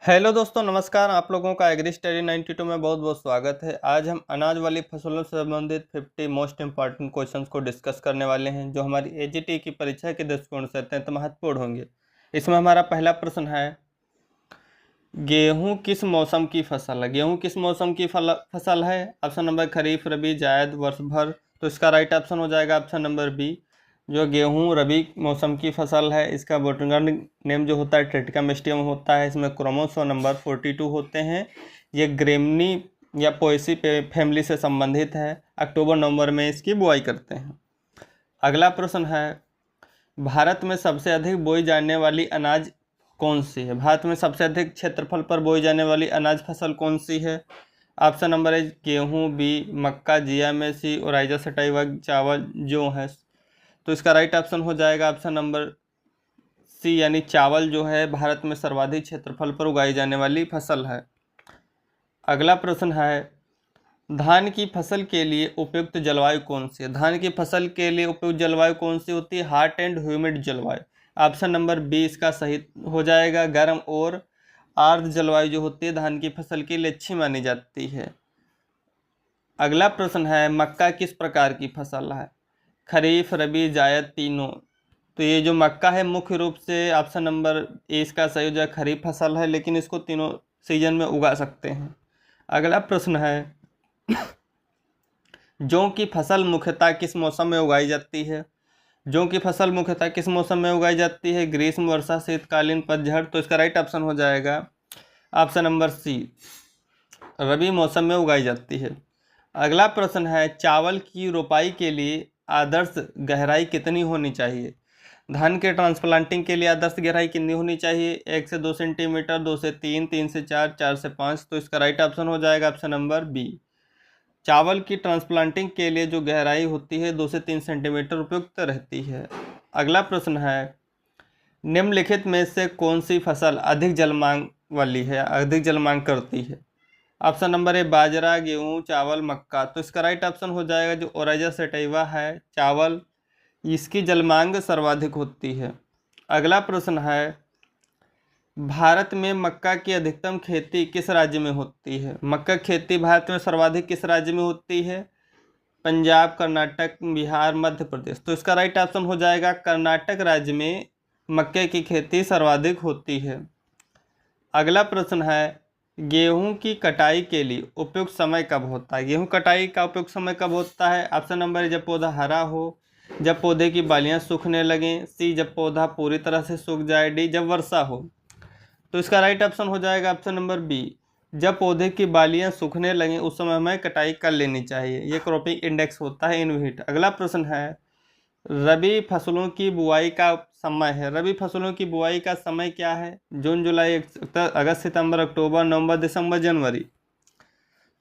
Hello दोस्तों, नमस्कार। आप लोगों का एग्री स्टडी 92 में बहुत बहुत स्वागत है। आज हम अनाज वाली फसलों से संबंधित 50 मोस्ट इंपॉर्टेंट क्वेश्चंस को डिस्कस करने वाले हैं, जो हमारी एजीटी की परीक्षा के दृष्टिकोण से अत्यंत महत्वपूर्ण होंगे। इसमें हमारा पहला प्रश्न है, गेहूं किस मौसम की फसल है? गेहूं किस मौसम की फसल है? ऑप्शन नंबर खरीफ, रबी, जायद, वर्ष भर। तो इसका राइट ऑप्शन हो जाएगा ऑप्शन नंबर बी। जो गेहूं रबी मौसम की फसल है, इसका बोटनिकल नेम जो होता है ट्रिटिका मिस्टियम होता है। इसमें क्रोमोसोम नंबर 42 होते हैं। ये ग्रेमनी या पोएसी फैमिली से संबंधित है। अक्टूबर नवंबर में इसकी बुआई करते हैं। अगला प्रश्न है, भारत में सबसे अधिक बोई जाने वाली अनाज कौन सी है? भारत में सबसे अधिक क्षेत्रफल पर बोई जाने वाली अनाज फसल कौन सी है? ऑप्शन नंबर है गेहूं, बी मक्का, जिया में सी और राइजा सटाइवा चावल जो है। तो इसका राइट ऑप्शन हो जाएगा ऑप्शन नंबर सी, यानी चावल जो है भारत में सर्वाधिक क्षेत्रफल पर उगाई जाने वाली फसल है। अगला प्रश्न है, धान की फसल के लिए उपयुक्त जलवायु कौन सी है? धान की फसल के लिए उपयुक्त जलवायु कौन सी होती है? हॉट एंड ह्यूमिड जलवायु। ऑप्शन नंबर बी इसका सही हो जाएगा। गर्म और आर्द्र जलवायु जो होती है धान की फसल के लिए अच्छी मानी जाती है। अगला प्रश्न है, मक्का किस प्रकार की फसल है? खरीफ, रबी, जायद, तीनों। तो ये जो मक्का है मुख्य रूप से ऑप्शन नंबर ए इसका सही हो जाएगा, खरीफ फसल है, लेकिन इसको तीनों सीजन में उगा सकते हैं। अगला प्रश्न है, जौ की फसल मुख्यतः किस मौसम में उगाई जाती है? जौ की फसल मुख्यतः किस मौसम में उगाई जाती है? ग्रीष्म, वर्षा, शीतकालीन, पतझड़। तो इसका राइट ऑप्शन हो जाएगा ऑप्शन नंबर सी, रबी मौसम में उगाई जाती है। अगला प्रश्न है, चावल की रोपाई के लिए आदर्श गहराई कितनी होनी चाहिए? धान के ट्रांसप्लांटिंग के लिए आदर्श गहराई कितनी होनी चाहिए? 1 से 2 सेंटीमीटर, 2 से 3, 3 से 4, 4 से 5। तो इसका राइट ऑप्शन हो जाएगा ऑप्शन नंबर बी। चावल की ट्रांसप्लांटिंग के लिए जो गहराई होती है 2 से 3 सेंटीमीटर उपयुक्त रहती है। अगला प्रश्न है, निम्नलिखित में से कौन सी फसल अधिक जल मांग वाली है, अधिक जल मांग करती है? ऑप्शन नंबर ए बाजरा, गेहूं, चावल, मक्का। तो इसका राइट ऑप्शन हो जाएगा जो ओराइजा सेटाइवा है चावल, इसकी जलमांग सर्वाधिक होती है। अगला प्रश्न है, भारत में मक्का की अधिकतम खेती किस राज्य में होती है? मक्का खेती भारत में सर्वाधिक किस राज्य में होती है? पंजाब, कर्नाटक, बिहार, मध्य प्रदेश। तो इसका राइट ऑप्शन हो जाएगा कर्नाटक राज्य में मक्के की खेती सर्वाधिक होती है। अगला प्रश्न है, गेहूं की कटाई के लिए उपयुक्त समय कब होता है? गेहूं कटाई का उपयुक्त समय कब होता है? ऑप्शन नंबर है जब पौधा हरा हो, जब पौधे की बालियां सूखने लगें, सी जब पौधा पूरी तरह से सूख जाए, डी जब वर्षा हो। तो इसका राइट ऑप्शन हो जाएगा ऑप्शन नंबर बी, जब पौधे की बालियां सूखने लगें उस समय हमें कटाई कर लेनी चाहिए। ये क्रॉपिंग इंडेक्स होता है इनविट। अगला प्रश्न है, रबी फसलों की बुआई का समय है। रबी फसलों की बुआई का समय क्या है? जून, जुलाई, अगस्त, सितंबर, अक्टूबर, नवंबर, दिसंबर, जनवरी।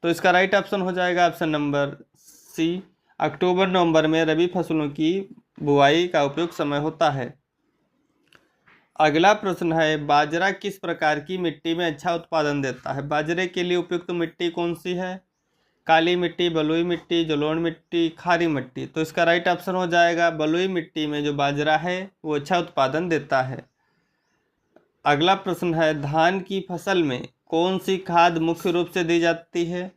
तो इसका राइट ऑप्शन हो जाएगा ऑप्शन नंबर सी, अक्टूबर नवंबर में रबी फसलों की बुआई का उपयुक्त समय होता है। अगला प्रश्न है, बाजरा किस प्रकार की मिट्टी में अच्छा उत्पादन देता है? बाजरे के लिए उपयुक्त मिट्टी कौन सी है? काली मिट्टी, बलुई मिट्टी, जलोढ़ मिट्टी, खारी मिट्टी। तो इसका राइट ऑप्शन हो जाएगा बलुई मिट्टी में जो बाजरा है वो अच्छा उत्पादन देता है। अगला प्रश्न है, धान की फसल में कौन सी खाद मुख्य रूप से दी जाती है?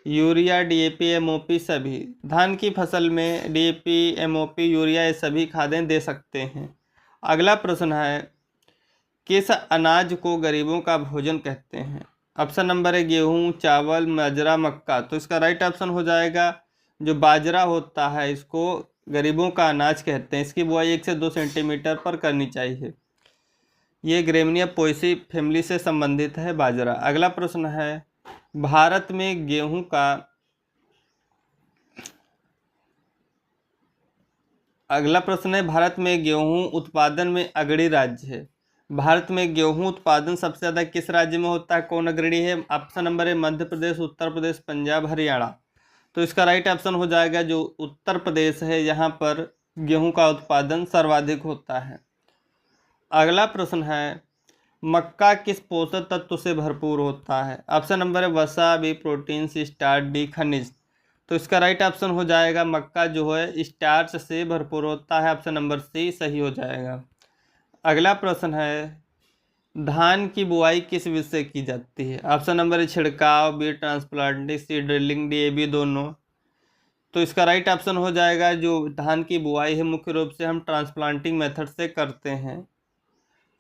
यूरिया, डीएपी, एमओपी सभी। धान की फसल में डीएपी, एमओपी, यूरिया ये सभी खादें दे सकते हैं। अगला प्रश्न है, किस अनाज को गरीबों का भोजन कहते हैं? ऑप्शन नंबर है गेहूं, चावल, बाजरा, मक्का। तो इसका राइट ऑप्शन हो जाएगा जो बाजरा होता है इसको गरीबों का अनाज कहते हैं। इसकी बुआई 1 से 2 सेंटीमीटर पर करनी चाहिए। ये ग्रेमिनिया पोएसी फैमिली से संबंधित है बाजरा। अगला प्रश्न है, भारत में गेहूं का अगला प्रश्न है, भारत में गेहूं उत्पादन में अग्रणी राज्य है। भारत में गेहूं उत्पादन सबसे ज़्यादा किस राज्य में होता है? कौन अग्रणी है? ऑप्शन नंबर है मध्य प्रदेश, उत्तर प्रदेश, पंजाब, हरियाणा। तो इसका राइट ऑप्शन हो जाएगा जो उत्तर प्रदेश है, यहाँ पर गेहूं का उत्पादन सर्वाधिक होता है। अगला प्रश्न है, मक्का किस पोषक तत्व से भरपूर होता है? ऑप्शन नंबर है वसा, बी प्रोटीन, सी स्टार्च, डी खनिज। तो इसका राइट ऑप्शन हो जाएगा मक्का जो है स्टार्च से भरपूर होता है। ऑप्शन नंबर सी सही हो जाएगा। अगला प्रश्न है, धान की बुआई किस विधि से की जाती है? ऑप्शन नंबर ए छिड़काव, B transplanting, C drilling, D A B दोनों। तो इसका राइट ऑप्शन हो जाएगा जो धान की बुआई है मुख्य रूप से हम ट्रांसप्लांटिंग मेथड से करते हैं।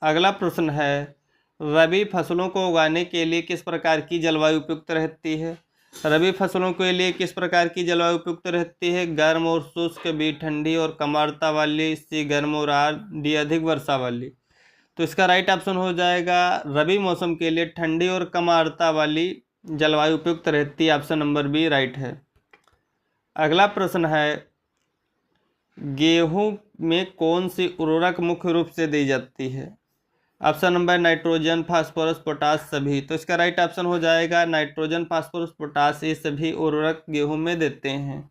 अगला प्रश्न है, रबी फसलों को उगाने के लिए किस प्रकार की जलवायु उपयुक्त रहती है? रबी फसलों के लिए किस प्रकार की जलवायु उपयुक्त रहती है? गर्म और शुष्क, बी ठंडी और कम आर्द्रता वाली, सी गर्म और आर्द्र, डी अधिक वर्षा वाली। तो इसका राइट ऑप्शन हो जाएगा रबी मौसम के लिए ठंडी और कम आर्द्रता वाली जलवायु उपयुक्त रहती है। ऑप्शन नंबर बी राइट है। अगला प्रश्न है, गेहूं में कौन सी उर्वरक मुख्य रूप से दी जाती है? Option number nitrogen, phosphorus, potash, सभी। तो इसका राइट ऑप्शन हो जाएगा नाइट्रोजन, फास्फोरस, पोटास, ये सभी उर्वरक गेहूं में देते हैं।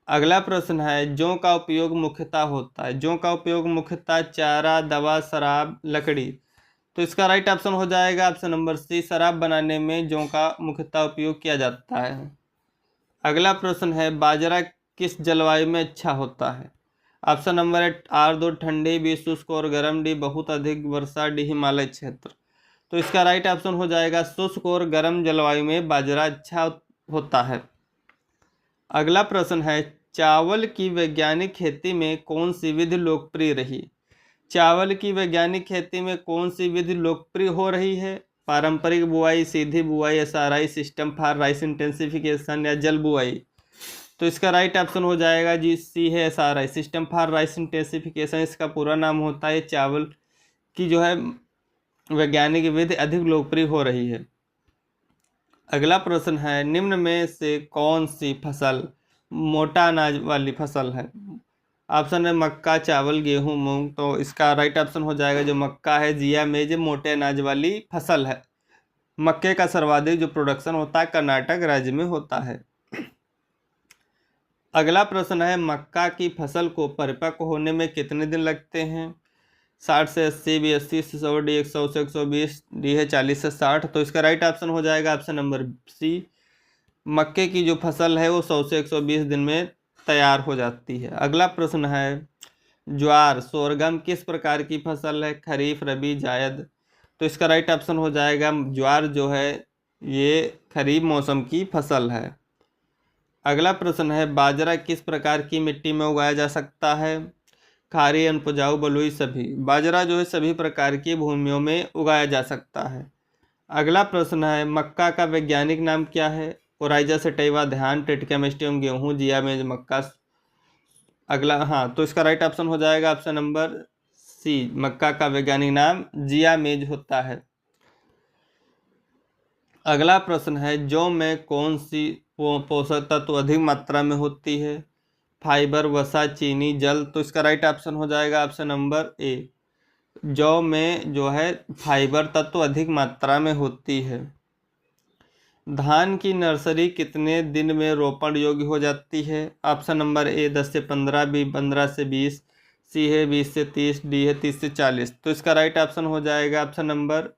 अगला प्रश्न है, जौ का उपयोग मुख्यतः होता है? जौ का उपयोग मुख्यतः चारा, दवा, शराब, लकड़ी। तो इसका राइट ऑप्शन हो जाएगा ऑप्शन नंबर सी, शराब बनाने में जौ का मुख्यतः उपयोग किया जाता है। अगला प्रश्न है, बाजरा किस जलवायु में अच्छा होता है? ऑप्शन नंबर है आर्द्र ठंडी, बी शुष्क और गर्म, डी बहुत अधिक वर्षा, डी हिमालय क्षेत्र। तो इसका राइट ऑप्शन हो जाएगा शुष्क और गर्म जलवायु में बाजरा अच्छा होता है। अगला प्रश्न है, चावल की वैज्ञानिक खेती में कौन सी विधि लोकप्रिय रही? चावल की वैज्ञानिक खेती में कौन सी विधि लोकप्रिय हो रही है? पारंपरिक बुआई, सीधी बुआई, SRI, system for rice intensification या जल बुआई। तो इसका राइट ऑप्शन हो जाएगा जी सी है SRI, system for rice intensification. इसका पूरा नाम होता है। चावल की जो है वैज्ञानिक विधि अधिक लोकप्रिय हो रही है। अगला प्रश्न है, निम्न में से कौन सी फसल मोटा अनाज वाली फसल है? ऑप्शन है मक्का, चावल, गेहूं, मूंग। तो इसका राइट ऑप्शन हो जाएगा जो मक्का है, जिया मेज मोटे अनाज वाली फसल है। मक्के का सर्वाधिक जो प्रोडक्शन होता है कर्नाटक राज्य में होता है। अगला प्रश्न है, मक्का की फसल को परिपक्व होने में कितने दिन लगते हैं? 60 से 80, बी 80 से 100, डी 100 से 120, डी है 40 से 60। तो इसका राइट ऑप्शन हो जाएगा ऑप्शन नंबर सी, मक्के की जो फसल है वो 100 से 120 दिन में तैयार हो जाती है। अगला प्रश्न है, ज्वार, सोरगम किस प्रकार की फसल है? खरीफ, रबी, जायद। तो इसका राइट ऑप्शन हो जाएगा ज्वार जो है ये खरीफ मौसम की फसल है। अगला प्रश्न है, बाजरा किस प्रकार की मिट्टी में उगाया जा सकता है? खारी, अनपुजाऊ, बलुई, सभी। बाजरा जो है सभी प्रकार की भूमियों में उगाया जा सकता है। अगला प्रश्न है, मक्का का वैज्ञानिक नाम क्या है? ओराइजा सटैवा, ध्यान, ट्रिटिकम, गेहूं, जिया मेज, मक्का। अगला तो इसका राइट ऑप्शन हो जाएगा ऑप्शन नंबर सी, मक्का का वैज्ञानिक नाम जिया मेज होता है। अगला प्रश्न है, जौ में कौन सी पोषक तत्व अधिक मात्रा में होती है? फाइबर, वसा, चीनी, जल। तो इसका राइट ऑप्शन हो जाएगा ऑप्शन नंबर ए, जौ में जो है फाइबर तत्व अधिक मात्रा में होती है। धान की नर्सरी कितने दिन में रोपण योग्य हो जाती है? ऑप्शन नंबर ए 10 से 15, बी 15 से 20, सी है 20 से 30, डी है 30 से 40। तो इसका राइट ऑप्शन हो जाएगा ऑप्शन नंबर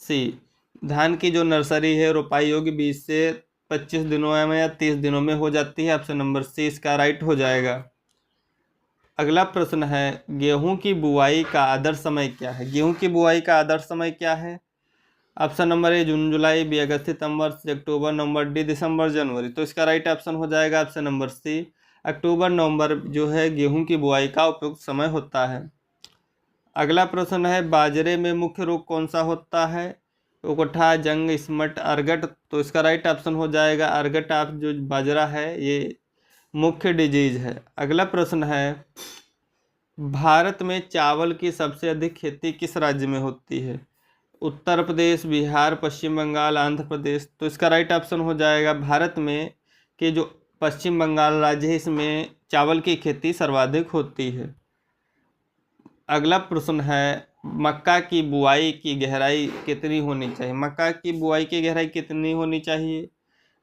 सी, धान की जो नर्सरी है रोपाई योग्य 20 से 25 दिनों में या 30 दिनों में हो जाती है। ऑप्शन नंबर सी इसका राइट हो जाएगा। अगला प्रश्न है, गेहूं की बुआई का आदर्श समय क्या है? गेहूं की बुआई का आदर्श समय क्या है? ऑप्शन नंबर ए जून जुलाई, बी अगस्त सितंबर, सी अक्टूबर नवंबर, डी दिसंबर जनवरी। तो इसका राइट ऑप्शन हो जाएगा ऑप्शन नंबर सी, अक्टूबर नवंबर जो है गेहूं की बुआई का उपयुक्त समय होता है। अगला प्रश्न है, बाजरे में मुख्य रोग कौन सा होता है? उकठा, जंग, स्मट, अर्गट। तो इसका राइट ऑप्शन हो जाएगा अर्गट ऑफ जो बाजरा है ये मुख्य डिजीज है। अगला प्रश्न है, भारत में चावल की सबसे अधिक खेती किस राज्य में होती है? उत्तर प्रदेश, बिहार, पश्चिम बंगाल, आंध्र प्रदेश। तो इसका राइट ऑप्शन हो जाएगा भारत में कि जो पश्चिम बंगाल राज्य है इसमें चावल की खेती सर्वाधिक होती है। अगला प्रश्न है, मक्का की बुआई की गहराई कितनी होनी चाहिए? मक्का की बुआई की गहराई कितनी होनी चाहिए?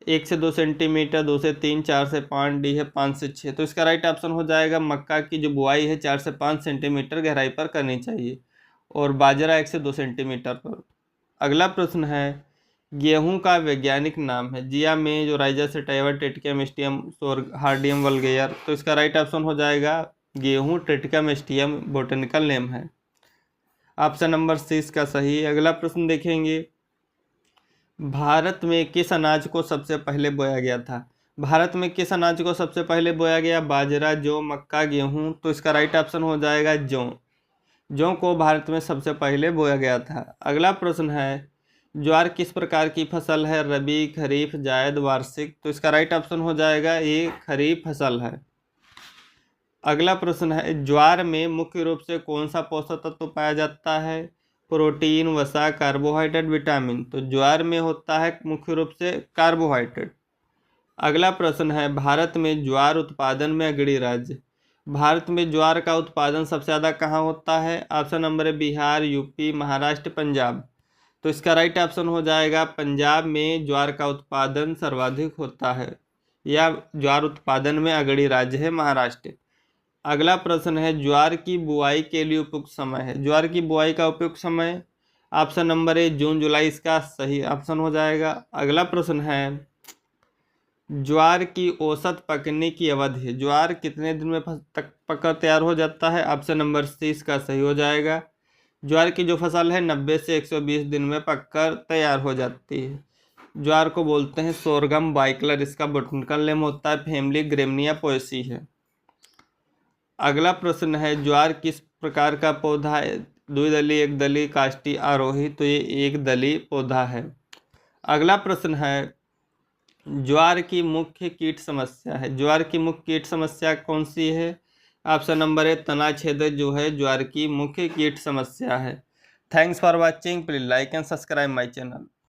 1 से 2 सेंटीमीटर, 2 से 3, 4 से 5, डी है 5 से 6। तो इसका राइट ऑप्शन हो जाएगा मक्का की जो बुआई है 4 से 5 सेंटीमीटर गहराई पर करनी चाहिए और बाजरा 1 से 2 सेंटीमीटर पर। अगला प्रश्न है, गेहूं का वैज्ञानिक नाम है? जिया मेज, ओराइजा सटैवा, ट्रिटिकम एस्टियम, हार्डियम वल्गेयर। तो इसका राइट ऑप्शन हो जाएगा गेहूं ट्रिटिकम एस्टियम बोटेनिकल नेम है। ऑप्शन नंबर सी इसका सही है। अगला प्रश्न देखेंगे, भारत में किस अनाज को सबसे पहले बोया गया था? भारत में किस अनाज को सबसे पहले बोया गया? बाजरा, जौ, मक्का, गेहूं। तो इसका राइट ऑप्शन हो जाएगा जौ। जौ को भारत में सबसे पहले बोया गया था। अगला प्रश्न है, ज्वार किस प्रकार की फसल है? रबी, खरीफ, जायद, वार्षिक। तो इसका राइट ऑप्शन हो जाएगा ये खरीफ फसल है। अगला प्रश्न है, ज्वार में मुख्य रूप से कौन सा पोषक तत्व पाया जाता है? प्रोटीन, वसा, कार्बोहाइड्रेट, विटामिन। तो ज्वार में होता है मुख्य रूप से कार्बोहाइड्रेट। अगला प्रश्न है, भारत में ज्वार उत्पादन में अग्रणी राज्य। भारत में ज्वार का उत्पादन सबसे ज़्यादा कहाँ होता है? ऑप्शन नंबर है बिहार, यूपी, महाराष्ट्र, पंजाब। तो इसका राइट ऑप्शन हो जाएगा पंजाब में ज्वार का उत्पादन सर्वाधिक होता है, या ज्वार उत्पादन में अग्रणी राज्य है महाराष्ट्र। अगला प्रश्न है, ज्वार की बुआई के लिए उपयुक्त समय है। ज्वार की बुआई का उपयुक्त समय ऑप्शन नंबर है जून जुलाई, इसका सही ऑप्शन हो जाएगा। अगला प्रश्न है, ज्वार की औसत पकने की अवधि है। ज्वार कितने दिन में तक पककर तैयार हो जाता है? ऑप्शन नंबर सी इसका सही हो जाएगा। ज्वार की जो फसल है 90 से 120 दिन में पककर तैयार हो जाती है। ज्वार को बोलते हैं सोरगम बाइकलर, इसका बोटनिकल नेम होता है फैमिली ग्रेमिनिया पोएसी है। अगला प्रश्न है, ज्वार किस प्रकार का पौधा है? द्विदलीय, एक दलीय, काष्ठी, आरोही। तो ये एक दलीय पौधा है। अगला प्रश्न है, ज्वार की मुख्य कीट समस्या है। ज्वार की मुख्य कीट समस्या कौन सी है? ऑप्शन नंबर है तना छेदक जो है ज्वार की मुख्य कीट समस्या है। Thanks for watching, please like and subscribe my channel.